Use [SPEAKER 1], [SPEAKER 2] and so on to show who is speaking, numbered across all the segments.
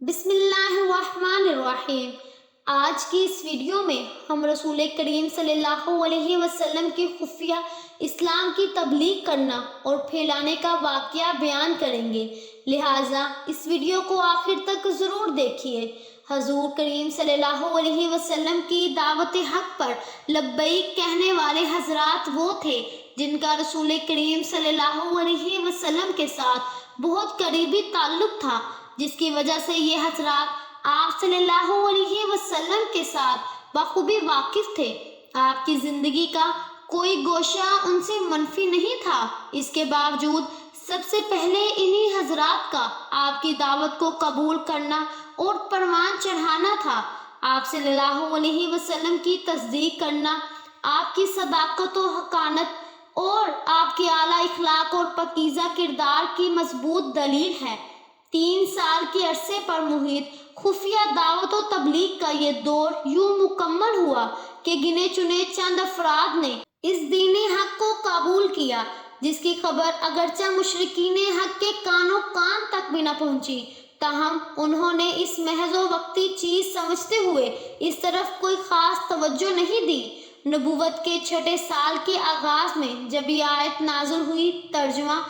[SPEAKER 1] بسم اللہ الرحمن الرحیم۔ آج کی اس ویڈیو میں ہم رسول کریم صلی اللہ علیہ وسلم کی خفیہ اسلام کی تبلیغ کرنا اور پھیلانے کا واقعہ بیان کریں گے، لہٰذا اس ویڈیو کو آخر تک ضرور دیکھیے۔ حضور کریم صلی اللہ علیہ وسلم کی دعوت حق پر لبیک کہنے والے حضرات وہ تھے جن کا رسول کریم صلی اللہ علیہ وسلم کے ساتھ بہت قریبی تعلق تھا، جس کی وجہ سے یہ حضرات آپ صلی اللہ علیہ وسلم کے ساتھ بخوبی واقف تھے۔ آپ کی زندگی کا کوئی گوشہ ان سے منفی نہیں تھا، اس کے باوجود سب سے پہلے انہی حضرات کا آپ کی دعوت کو قبول کرنا اور پروان چڑھانا تھا۔ آپ صلی اللہ علیہ وسلم کی تصدیق کرنا آپ کی صداقت و حقانت اور آپ کے اعلیٰ اخلاق اور پاکیزہ کردار کی مضبوط دلیل ہے۔ 3 سال کے عرصے پر محیط خفیہ دعوت و تبلیغ کا یہ دور یوں مکمل ہوا کہ گنے چنے چند افراد نے اس دین حق کو قبول کیا، جس کی خبر اگرچہ مشرکین حق کے کانوں کان تک بھی نہ پہنچی، تاہم انہوں نے اس محض و وقتی چیز سمجھتے ہوئے اس طرف کوئی خاص توجہ نہیں دی۔ نبوت کے 6 سال کے آغاز میں جب یہ آیت نازل ہوئی، ترجمہ: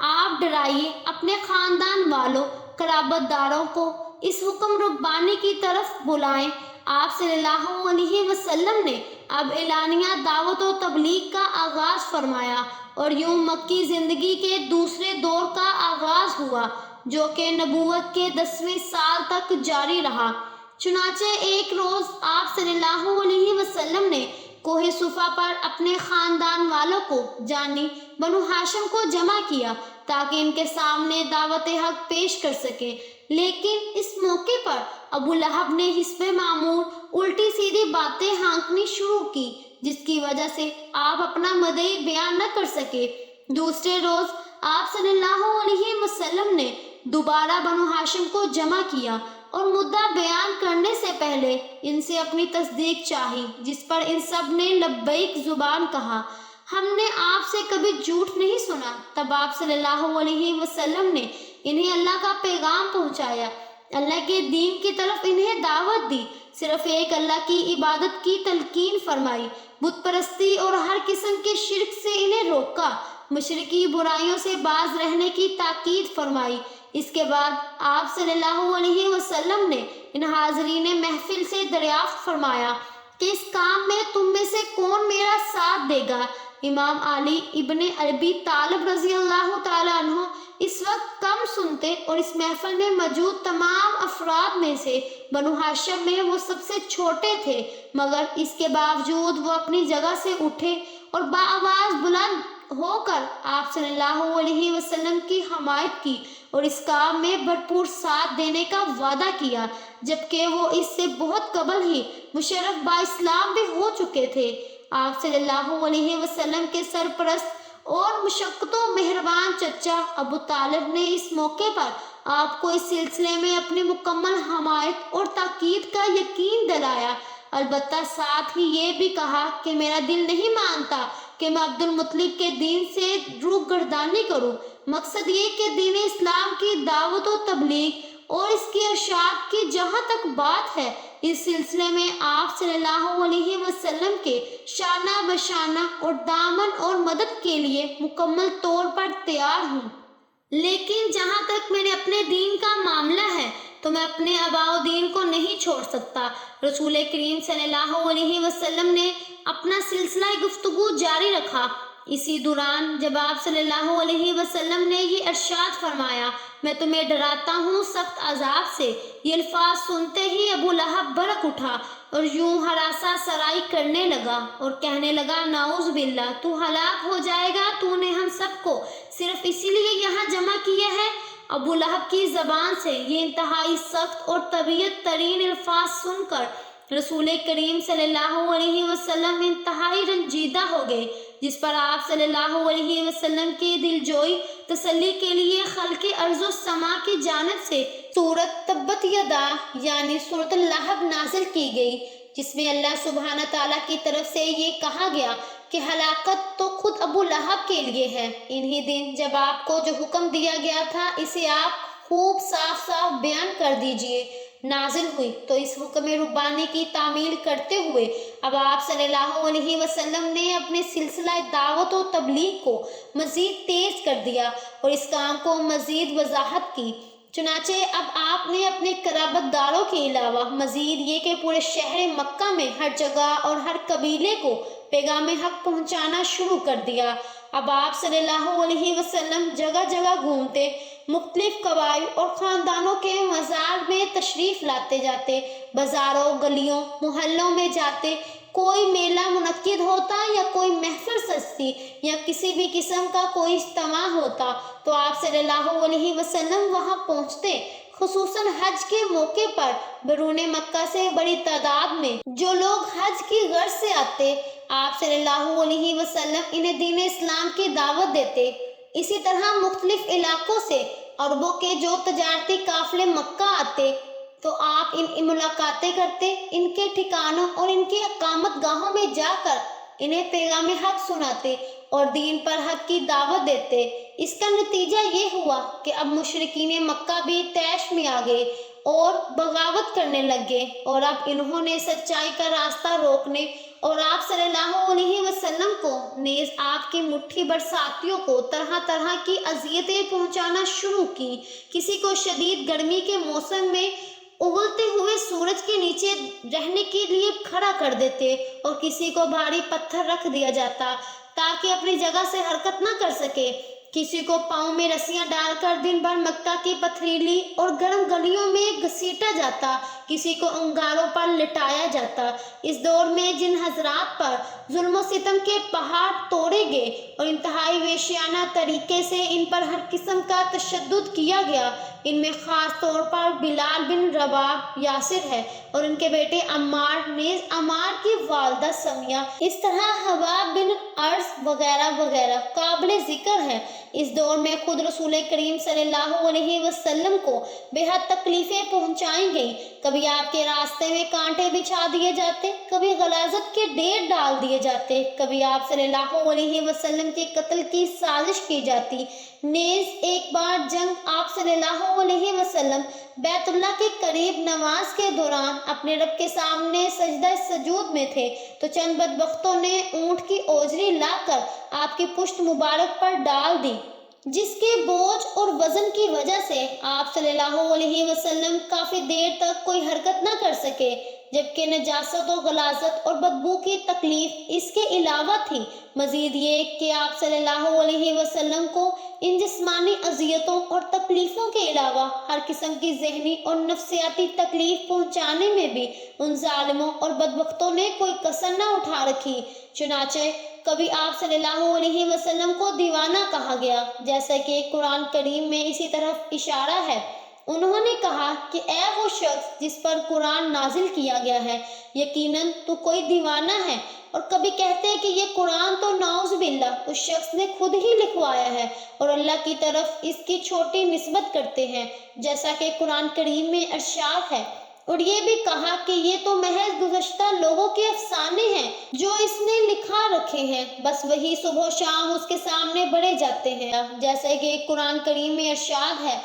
[SPEAKER 1] آپ ڈرائیے اپنے خاندان والوں، قرابت داروں کو اس حکم ربانی کی طرف بلائیں۔ آپ صلی اللہ علیہ وسلم نے اب اعلانیہ دعوت و تبلیغ کا آغاز فرمایا اور یوں مکی زندگی کے دوسرے دور کا آغاز ہوا، جو کہ نبوت کے 10ویں سال تک جاری رہا۔ چنانچہ ایک روز آپ صلی اللہ علیہ وسلم نے کوہ صفا پر اپنے خاندان والوں کو جانی بنو ہاشم کو جمع کیا تاکہ ان کے سامنے دعوت حق پیش کر سکے، لیکن اس موقع پر ابو لہب نے حسب معمول الٹی سیدھی باتیں ہانکنی شروع کی، جس کی وجہ سے آپ اپنا مدعی بیان نہ کر سکے۔ دوسرے روز آپ صلی اللہ علیہ وسلم نے دوبارہ بنو ہاشم کو جمع کیا اور مدعا بیان کرنے سے پہلے ان سے اپنی تصدیق چاہی، جس پر ان سب نے لبیک زبان کہا۔ ہم نے آپ سے کبھی جھوٹ نہیں سنا۔ تب آپ صلی اللہ علیہ وسلم نے انہیں اللہ کا پیغام پہنچایا، اللہ کے دین کی طرف انہیں دعوت دی، صرف ایک اللہ کی عبادت کی تلقین فرمائی، بت پرستی اور ہر قسم کے شرک سے انہیں روکا، مشرکی برائیوں سے باز رہنے کی تاکید فرمائی۔ اس کے بعد آپ صلی اللہ علیہ وسلم نے ان حاضرین محفل سے دریافت فرمایا کہ اس کام میں تم میں سے کون میرا ساتھ دے گا؟ امام علی ابن ابی طالب رضی اللہ تعالیٰ عنہ اس وقت کم سنتے اور اس محفل میں موجود تمام افراد میں سے بنو ہاشم میں وہ سب سے چھوٹے تھے، مگر اس کے باوجود وہ اپنی جگہ سے اٹھے اور بآواز بلند ہو کر آپ صلی اللہ علیہ وسلم کی حمایت کی اور اس کام میں بھرپور ساتھ دینے کا وعدہ کیا، جبکہ وہ اس سے بہت قبل ہی مشرف با اسلام بھی ہو چکے تھے۔ آپ صلی اللہ علیہ وسلم کے سرپرست اور مشقت و مہربان چچا ابو طالب نے اس موقع پر آپ کو اس سلسلے میں اپنی مکمل حمایت اور تاکید کا یقین دلایا، البتہ ساتھ ہی یہ بھی کہا کہ میرا دل نہیں مانتا کہ میں عبد المطلب کے دین سے روگردانی کروں۔ مقصد یہ کہ دین اسلام کی دعوت و تبلیغ اور اس کی ارشاد کی جہاں تک بات ہے، اس سلسلے میں آپ صلی اللہ علیہ وسلم کے شانہ بشانہ اور دامن اور مدد کے لیے مکمل طور پر تیار ہوں، لیکن جہاں تک میرے اپنے دین کا معاملہ ہے تو میں اپنے آباء و دین کو نہیں چھوڑ سکتا۔ رسول کریم صلی اللہ علیہ وسلم نے اپنا سلسلہ گفتگو جاری رکھا۔ اسی دوران جب آپ صلی اللہ علیہ وسلم نے یہ ارشاد فرمایا، میں تمہیں ڈراتا ہوں سخت عذاب سے، یہ الفاظ سنتے ہی ابو لہب برک اٹھا اور یوں ہراساں سرائی کرنے لگا اور کہنے لگا، نعوذ باللہ، تو ہلاک ہو جائے گا، تو نے ہم سب کو صرف اسی لیے یہاں جمع کیا ہے۔ ابو لہب کی زبان سے یہ انتہائی سخت اور طبیعت ترین الفاظ سن کر رسول کریم صلی اللہ علیہ وسلم انتہائی رنجیدہ ہو گئے، جس پر آپ صلی اللہ علیہ وسلم کی دلجوئی تسلی کے لیے خلق ارض و سما کی جانب سے سورۃ تبت یدا یعنی سورۃ اللہب نازل کی گئی، جس میں اللہ سبحانہ تعالیٰ کی طرف سے یہ کہا گیا کہ ہلاکت تو خود ابو لہب کے لیے ہے۔ انہی دن جب آپ کو جو حکم دیا گیا تھا اسے آپ خوب صاف صاف بیان کر دیجئے نازل ہوئی۔ تو اس حکم ربانی کی تعمیل کرتے ہوئے اب آپ صلی اللہ علیہ وسلم نے اپنے سلسلہ دعوت و تبلیغ کو مزید تیز کر دیا اور اس کام کو مزید وضاحت کی۔ چنانچہ اب آپ نے اپنے قرابت داروں کے علاوہ مزید یہ کہ پورے شہر مکہ میں ہر جگہ اور ہر قبیلے کو پیغام حق پہنچانا شروع کر دیا۔ اب آپ صلی اللہ علیہ وسلم جگہ جگہ گھومتے، مختلف قبائل اور خاندانوں کے مزار میں تشریف لاتے جاتے، بازاروں، گلیوں، محلوں میں جاتے، کوئی میلہ منعقد ہوتا یا کوئی محفل سجتی یا کسی بھی قسم کا کوئی اجتماع ہوتا تو آپ صلی اللہ علیہ وسلم وہاں پہنچتے۔ خصوصاً حج کے موقع پر بیرون مکہ سے بڑی تعداد میں جو لوگ حج کی غرض سے آتے، آپ صلی اللہ علیہ وسلم انہیں دین اسلام کی دعوت دیتے۔ اسی طرح مختلف علاقوں سے عربوں کے جو تجارتی قافلے مکہ آتے تو آپ ان ملاقاتیں کرتے، ان کے ٹھکانوں اور ان کی اقامت گاہوں میں جا کر انہیں پیغام حق سناتے اور دین پر حق کی دعوت دیتے۔ اس کا نتیجہ یہ ہوا کہ اب مشرکین مکہ بھی طیش میں آ گئے اور بغاوت کرنے لگ گئے، اور اب انہوں نے سچائی کا راستہ روکنے اور آپ صلی اللہ علیہ وسلم کو نیز آپ کی مٹھی بھر ساتھیوں کو طرح طرح کی اذیتیں پہنچانا شروع کی۔ کسی کو شدید گرمی کے موسم میں اگلتے ہوئے سورج کے نیچے رہنے کے لیے کھڑا کر دیتے اور کسی کو بھاری پتھر رکھ دیا جاتا تاکہ اپنی جگہ سے حرکت نہ کر سکے۔ کسی کو پاؤں میں رسیاں ڈال کر دن بھر مکہ کی پتھریلی اور گرم گلیوں میں گھسیٹا جاتا، کسی کو انگاروں پر لٹایا جاتا۔ اس دور میں جن حضرات پر ظلم و ستم کے پہاڑ توڑے گئے اور انتہائی وحشیانہ طریقے سے ان پر ہر قسم کا تشدد کیا گیا، ان میں خاص طور پر بلال بن رباح یاسر ہے اور ان کے بیٹے عمار، نیز عمار کی والدہ سمیہ، اس طرح حباب بن ارس وغیرہ وغیرہ قابل ذکر ہے۔ اس دور میں خود رسول کریم صلی اللہ علیہ وسلم کو بے حد تکلیفیں پہنچائی گئیں۔ کبھی آپ کے راستے میں کانٹے بچھا دیے جاتے، کبھی غلاظت کے ڈیر ڈال دیے جاتے، کبھی آپ صلی اللہ علیہ وسلم کے قتل کی سازش کی جاتی۔ نیز ایک بار جنگ آپ صلی اللہ علیہ وسلم بیت اللہ کے قریب نماز کے دوران اپنے رب کے سامنے سجدہ سجود میں تھے تو چند بدبختوں نے اونٹ کی اوجری لا کر آپ کی پشت مبارک پر ڈال دی، جس کے بوجھ اور وزن کی وجہ سے آپ صلی اللہ علیہ وسلم کافی دیر تک کوئی حرکت نہ کر سکے، جبکہ نجاست و غلاظت اور بدبو کی تکلیف اس کے علاوہ تھی۔ مزید یہ کہ آپ صلی اللہ علیہ وسلم کو ان جسمانی اذیتوں اور تکلیفوں کے علاوہ ہر قسم کی ذہنی اور نفسیاتی تکلیف پہنچانے میں بھی ان ظالموں اور بدبختوں نے کوئی کسر نہ اٹھا رکھی۔ چنانچہ کبھی آپ صلی اللہ علیہ وسلم کو دیوانہ کہا گیا، جیسا کہ قرآن کریم میں اسی طرف اشارہ ہے۔ انہوں نے کہا کہ اے وہ شخص جس پر قرآن نازل کیا گیا ہے، یقیناً تو کوئی دیوانہ ہے، اور کبھی کہتے ہیں کہ یہ قرآن تو نعوذ باللہ اس شخص نے خود ہی لکھوایا ہے اور اللہ کی طرف اس کی چھوٹی نسبت کرتے ہیں، جیسا کہ قرآن کریم میں ارشاد ہے۔ اور یہ بھی کہا کہ یہ تو محض گزشتہ لوگوں کے افسانے ہیں جو اس نے لکھا رکھے ہیں، بس وہی صبح و شام اس کے سامنے بڑھے جاتے ہیں، جیسا کہ قرآن کریم میں ارشاد ہے۔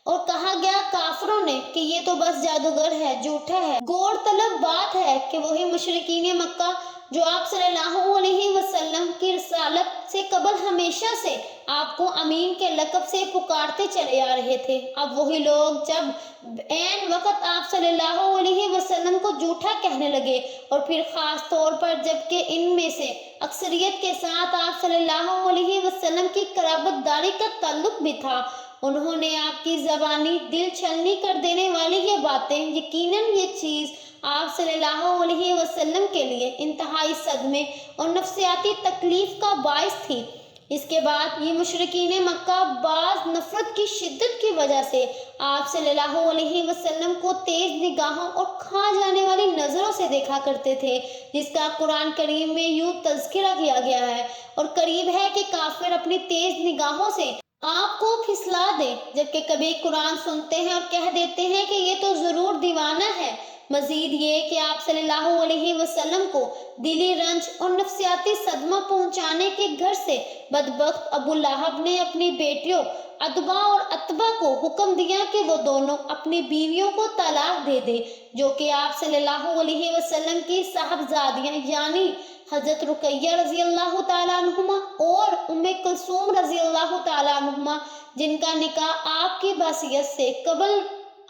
[SPEAKER 1] اور کہا گیا کافروں نے کہ یہ تو بس جادوگر ہے، جھوٹا ہے۔ غور طلب بات ہے کہ وہی مشرکین مکہ جو آپ صلی اللہ علیہ وسلم کی رسالت سے قبل ہمیشہ سے آپ کو امین کے لقب سے پکارتے چلے آ رہے تھے، اب وہی لوگ جب عین وقت آپ صلی اللہ علیہ وسلم کو جھوٹا کہنے لگے، اور پھر خاص طور پر جبکہ ان میں سے اکثریت کے ساتھ آپ صلی اللہ علیہ وسلم کی قرابت داری کا تعلق بھی تھا، انہوں نے آپ کی زبانی دل چھلنی کر دینے والی یہ باتیں، یقیناً یہ چیز آپ صلی اللہ علیہ وسلم کے لیے انتہائی صدمے اور نفسیاتی تکلیف کا باعث تھی۔ اس کے بعد یہ مشرکین مکہ بعض نفرت کی شدت کی وجہ سے آپ صلی اللہ علیہ وسلم کو تیز نگاہوں اور کھا جانے والی نظروں سے دیکھا کرتے تھے، جس کا قرآن کریم میں یوں تذکرہ کیا گیا ہے، اور قریب ہے کہ کافر اپنی تیز نگاہوں سے آپ کو پھسلا دے، جبکہ کبھی قرآن سنتے ہیں اور کہہ دیتے ہیں کہ یہ تو ضرور دیوانہ ہے، مزید یہ کہ آپ صلی اللہ علیہ وسلم کو دلی رنج اور نفسیاتی صدمہ پہنچانے کے گھر سے بدبخت ابو لہب نے اپنی بیٹیوں ادبا اور اتبا کو حکم دیا کہ وہ دونوں اپنی بیویوں کو طلاق دے دے، جو کہ آپ صلی اللہ علیہ وسلم کی صاحبزادیاں یعنی حضرت رقیہ رضی اللہ تعالیٰ عنہما اور ام کلثوم رضی اللہ تعالیٰ عنہما، جن کا نکاح آپ کی باصیت سے قبل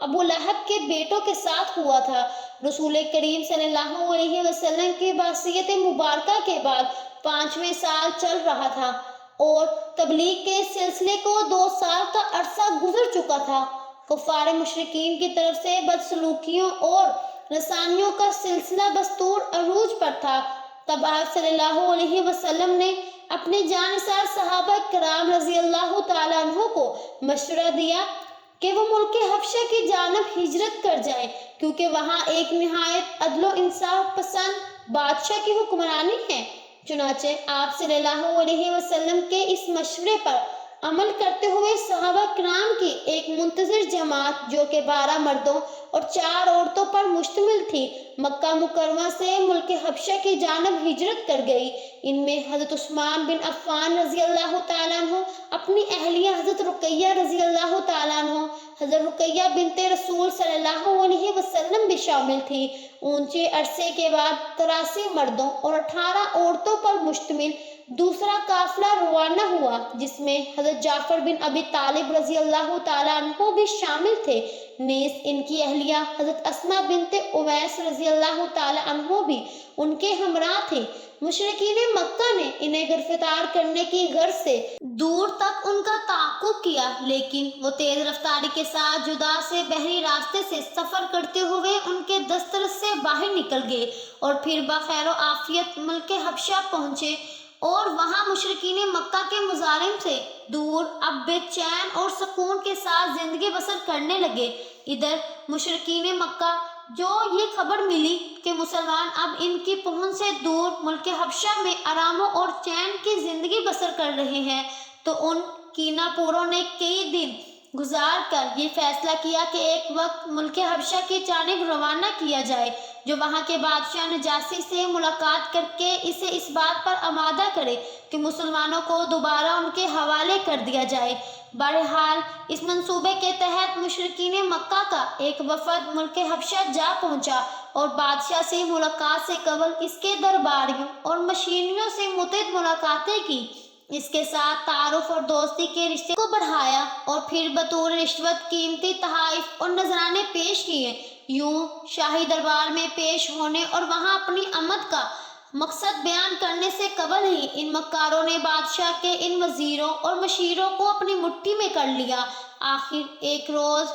[SPEAKER 1] ابو لہب کے بیٹوں کے ساتھ ہوا تھا۔ رسول کریم صلی اللہ علیہ وسلم کی باصیت مبارکہ کے بعد 5ویں سال چل رہا تھا اور تبلیغ کے سلسلے کو 2 سال کا عرصہ گزر چکا تھا۔ کفار مشرکین کی طرف سے بدسلوکیوں اور رسانیوں کا سلسلہ بستور عروج پر تھا۔ تب آپ صلی اللہ علیہ وسلم نے اپنے جانثار صحابہ کرام رضی اللہ تعالیٰ عنہ کو مشورہ دیا کہ وہ ملک حبشہ کی جانب ہجرت کر جائیں، کیونکہ وہاں ایک نہایت عدل و انصاف پسند بادشاہ کی حکمرانی ہے۔ چنانچہ آپ صلی اللہ علیہ وسلم کے اس مشورے پر عمل کرتے ہوئے صحابہ کرام کی ایک منتظر جماعت جو کہ 12 مردوں اور 4 عورتوں پر مشتمل تھی، مکہ مکرمہ سے ملک حبشہ کی جانب ہجرت کر گئی۔ ان میں حضرت عثمان بن عفان رضی اللہ تعالیٰ عنہ، اپنی اہلیہ حضرت رقیہ رضی اللہ تعالیٰ عنہ، حضرت رقیہ بنت رسول صلی اللہ علیہ وسلم بھی شامل تھی۔ اونچے عرصے کے بعد 83 مردوں اور 18 عورتوں پر مشتمل دوسرا قافلہ روانہ ہوا، جس میں حضرت جعفر بن ابی طالب رضی اللہ تعالیٰ عنہ بھی شامل تھے۔ نیز ان کی اہلیہ حضرت اسماء بنت اویس رضی اللہ تعالیٰ عنہ بھی ان کے ہمراہ تھے۔ مشرکین مکہ نے انہیں گرفتار کرنے کی غرض سے دور تک ان کا تعاقب کیا، لیکن وہ تیز رفتاری کے ساتھ جدا سے بحری راستے سے سفر کرتے ہوئے ان کے دسترس سے باہر نکل گئے اور پھر بخیر و عافیت ملک حبشہ پہنچے اور وہاں مشرکین مکہ کے مظالم سے دور اب بے چین اور سکون کے ساتھ زندگی بسر کرنے لگے۔ ادھر مشرکین مکہ جو یہ خبر ملی کہ مسلمان اب ان کی پہنچ سے دور ملک حبشہ میں آرام اور چین کی زندگی بسر کر رہے ہیں، تو ان کینہ پوروں نے کئی دن گزار کر یہ فیصلہ کیا کہ ایک وقت ملک حبشہ کی جانب روانہ کیا جائے، جو وہاں کے بادشاہ نجاشی سے ملاقات کر کے اسے اس بات پر آمادہ کرے کہ مسلمانوں کو دوبارہ ان کے حوالے کر دیا جائے۔ بہرحال اس منصوبے کے تحت مشرکین مکہ کا ایک وفد ملک حبشہ جا پہنچا اور بادشاہ سے ملاقات سے قبل اس کے درباریوں اور مشیریوں سے متعدد ملاقاتیں کی، اس کے ساتھ تعارف اور دوستی کے رشتے کو بڑھایا اور پھر بطور رشوت قیمتی تحائف اور نذرانے پیش کیے۔ یوں شاہی دربار میں پیش ہونے اور وہاں اپنی آمد کا مقصد بیان کرنے سے قبل ہی ان مکاروں نے بادشاہ کے ان وزیروں اور مشیروں کو اپنی مٹھی میں کر لیا۔ آخر ایک روز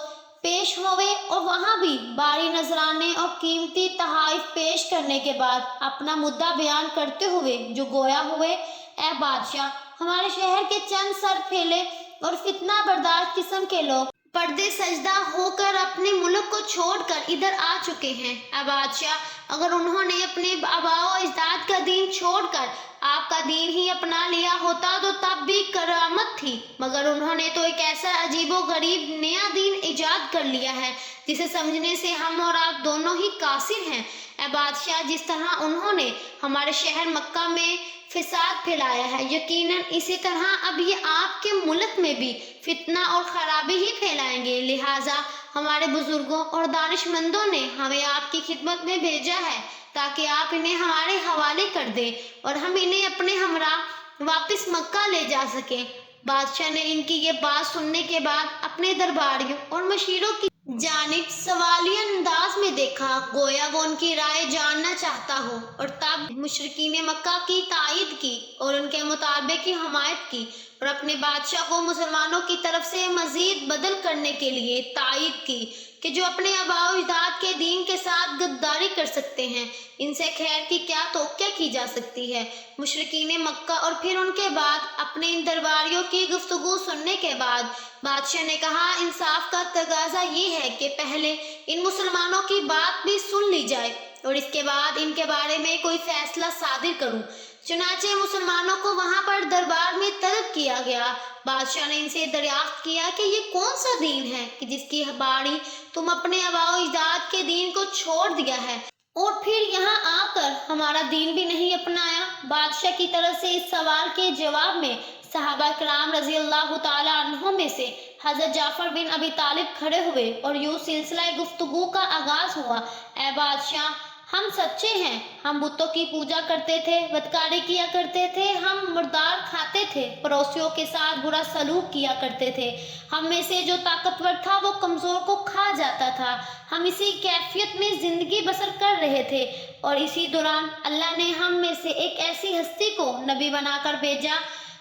[SPEAKER 1] پیش ہوئے اور وہاں بھی باری نذرانے اور قیمتی تحائف پیش کرنے کے بعد اپنا مدعا بیان کرتے ہوئے جو گویا ہوئے: اے بادشاہ، ہمارے شہر کے چند سر پھیلے اور فتنہ بردار قسم کے لوگ پردے سجدہ ہو کر اپنے ملک کو چھوڑ کر ادھر آ چکے ہیں۔ اے بادشاہ، اگر انہوں نے اپنے آباء و اجداد کا دین چھوڑ کر آپ کا دین ہی اپنا لیا ہوتا تو تب بھی کرامت تھی، مگر انہوں نے تو ایک ایسا عجیب و غریب نیا دین ایجاد کر لیا ہے جسے سمجھنے سے ہم اور آپ دونوں ہی قاصر ہیں۔ اے بادشاہ، جس طرح انہوں نے ہمارے شہر مکہ میں فساد پھیلایا ہے، یقیناً اسی طرح اب یہ آپ کے ملک میں بھی فتنہ اور خرابی ہی پھیلائیں گے۔ لہٰذا ہمارے بزرگوں اور دانش مندوں نے ہمیں آپ کی خدمت میں بھیجا ہے تاکہ آپ انہیں ہمارے حوالے کر دیں اور ہم انہیں اپنے ہمراہ واپس مکہ لے جا سکیں۔ بادشاہ نے ان کی یہ بات سننے کے بعد اپنے درباریوں اور مشیروں کی جانب سوالیہ انداز میں دیکھا، گویا وہ ان کی رائے جاننا چاہتا ہو، اور تب مشرکین مکہ کی تائید کی اور ان کے مطالبے کی حمایت کی اور اپنے بادشاہ کو مسلمانوں کی طرف سے مزید بدل کرنے کے لیے تائید کی کہ جو اپنے آباء و اجداد کے دین کے ساتھ غداری کر سکتے ہیں، ان سے خیر کی کیا توقع کی جا سکتی ہے۔ مشرکین مکہ اور پھر ان کے بعد اپنے ان درباریوں کی گفتگو سننے کے بعد بادشاہ نے کہا، انصاف کا تقاضا یہ ہے کہ پہلے ان مسلمانوں کی بات بھی سن لی جائے اور اس کے بعد ان کے بارے میں کوئی فیصلہ صادر کروں۔ چنانچہ مسلمانوں کو وہاں پر دربار میں طلب کیا گیا۔ بادشاہ نے ان سے دریافت کیا کہ یہ کون سا دین ہے کہ جس کی باری تم اپنے آباء و اجداد کے دین کو چھوڑ دیا ہے اور پھر یہاں آ کر ہمارا دین بھی نہیں اپنایا؟ بادشاہ کی طرف سے اس سوال کے جواب میں صحابہ کرام رضی اللہ تعالیٰ عنہ میں سے حضرت جعفر بن ابی طالب کھڑے ہوئے اور یوں سلسلہ گفتگو کا آغاز ہوا۔ اے بادشاہ، ہم سچے ہیں، ہم بتوں کی پوجا کرتے تھے، بدکاری کیا کرتے تھے، ہم مردار کھاتے تھے، پڑوسیوں کے ساتھ برا سلوک کیا کرتے تھے، ہم میں سے جو طاقتور تھا وہ کمزور کو کھا جاتا تھا، ہم اسی کیفیت میں زندگی بسر کر رہے تھے، اور اسی دوران اللہ نے ہم میں سے ایک ایسی ہستی کو نبی بنا کر بھیجا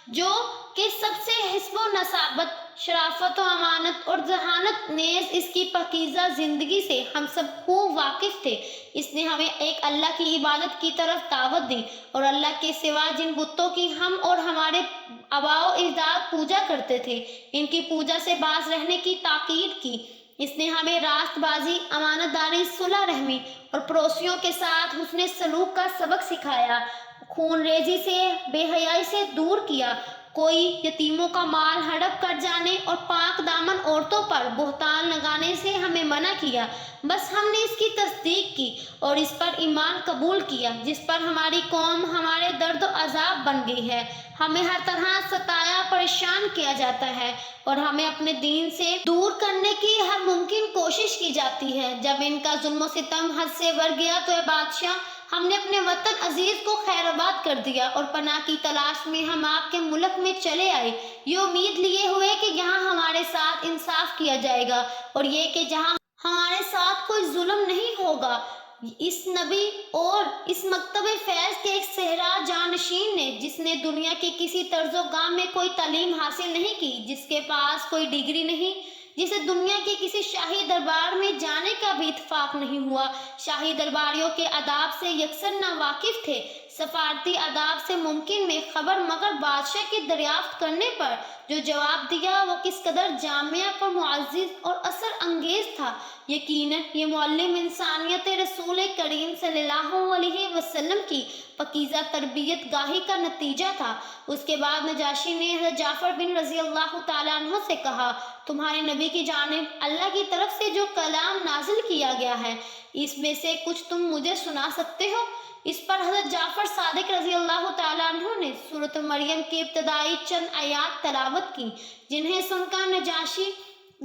[SPEAKER 1] جو کہ سب سے حسب و نسابت، شرافت و امانت اور ذہانت نیز اس کی پاکیزہ زندگی سے ہم سب خوب واقف تھے۔ اس نے ہمیں ایک اللہ کی عبادت کی طرف دعوت دی اور اللہ کے سوا جن بتوں کی ہم اور ہمارے آباء و اجداد پوجا کرتے تھے ان کی پوجا سے باز رہنے کی تاکید کی۔ اس نے ہمیں راست بازی، امانت داری، صلح رحمی اور پڑوسیوں کے ساتھ حسن سلوک کا سبق سکھایا، خون ریزی سے، بے حیائی سے دور کیا، کوئی یتیموں کا مال ہڑپ کر جانے اور پاک دامن عورتوں پر بہتان لگانے سے ہمیں منع کیا۔ بس ہم نے اس کی تصدیق کی اور اس پر ایمان قبول کیا جس پر ہماری قوم ہمارے درد و عذاب بن گئی ہے۔ ہمیں ہر طرح ستایا، پریشان کیا جاتا ہے اور ہمیں اپنے دین سے دور کرنے کی ہر ممکن کوشش کی جاتی ہے۔ جب ان کا ظلم و ستم حد سے بڑھ گیا تو اے بادشاہ، ہم نے اپنے وطن عزیز کو خیر آباد کر دیا اور پناہ کی تلاش میں ہم آپ کے ملک میں چلے آئے، یہ امید لیے ہوئے کہ یہاں ہمارے ساتھ انصاف کیا جائے گا اور یہ کہ جہاں ہمارے ساتھ کوئی ظلم نہیں ہوگا۔ اس نبی اور اس مکتب فیض کے ایک صحرا جانشین نے، جس نے دنیا کے کسی طرز و گام میں کوئی تعلیم حاصل نہیں کی، جس کے پاس کوئی ڈگری نہیں، جسے دنیا کے کسی شاہی دربار میں جانے کا بھی اتفاق نہیں ہوا، شاہی درباریوں کے آداب سے یکسر ناواقف تھے، سفارتی آداب سے ممکن میں خبر مگر بادشاہ کی دریافت کرنے پر جو جواب دیا وہ کس قدر جامع پر معزز اور اثر انگیز تھا۔ یقیناً یہ معلم انسانیت رسول کریم صلی اللہ علیہ وسلم کی پاکیزہ تربیت گاہی کا نتیجہ تھا۔ اس کے بعد نجاشی نے حضرت جعفر بن رضی اللہ تعالیٰ عنہ سے کہا، تمہارے نبی کی جانب اللہ کی طرف سے جو کلام نازل کیا گیا ہے اس میں سے کچھ تم مجھے سنا سکتے ہو؟ اس پر حضرت جعفر صادق رضی اللہ تعالیٰ عنہ نے سورۃ مریم کی ابتدائی چند آیات تلاوت کی، جنہیں سن کر نجاشی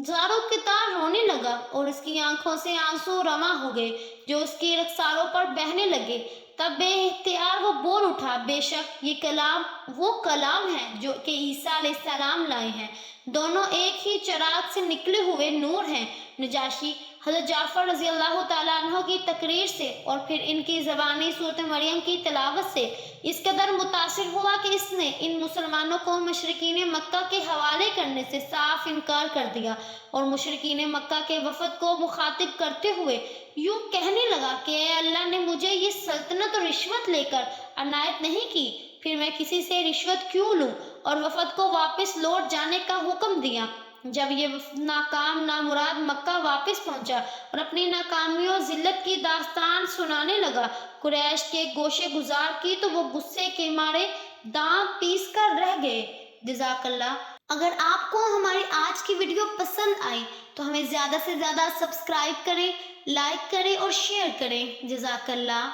[SPEAKER 1] زاروں کے تار رونے لگا اور اس کی آنکھوں سے آنسو رواں ہو گئے جو اس کے رخساروں پر بہنے لگے۔ تب بے اختیار وہ بول اٹھا، بے شک یہ کلام وہ کلام ہے جو کہ عیسیٰ علیہ السلام لائے ہیں، دونوں ایک ہی چراغ سے نکلے ہوئے نور ہیں۔ نجاشی حضرت جعفر رضی اللہ تعالیٰ عنہ کی تقریر سے اور پھر ان کی زبانی سورۃ مریم کی تلاوت سے اس قدر متاثر ہوا کہ اس نے ان مسلمانوں کو مشرکین مکہ کے حوالے کرنے سے صاف انکار کر دیا اور مشرکین مکہ کے وفد کو مخاطب کرتے ہوئے یوں کہنے لگا کہ اے اللہ نے مجھے یہ سلطنت اور رشوت لے کر عنایت نہیں کی، پھر میں کسی سے رشوت کیوں لوں؟ اور وفد کو واپس لوٹ جانے کا حکم دیا۔ جب یہ ناکام نامراد مکہ واپس پہنچا اور اپنی ناکامی اور ذلت کی داستان سنانے لگا قریش کے گوشے گزار کی تو وہ غصے کے مارے دانت پیس کر رہ گئے۔ جزاک اللہ۔ اگر آپ کو ہماری آج کی ویڈیو پسند آئی تو ہمیں زیادہ سے زیادہ سبسکرائب کریں، لائک کریں اور شیئر کریں۔ جزاک اللہ۔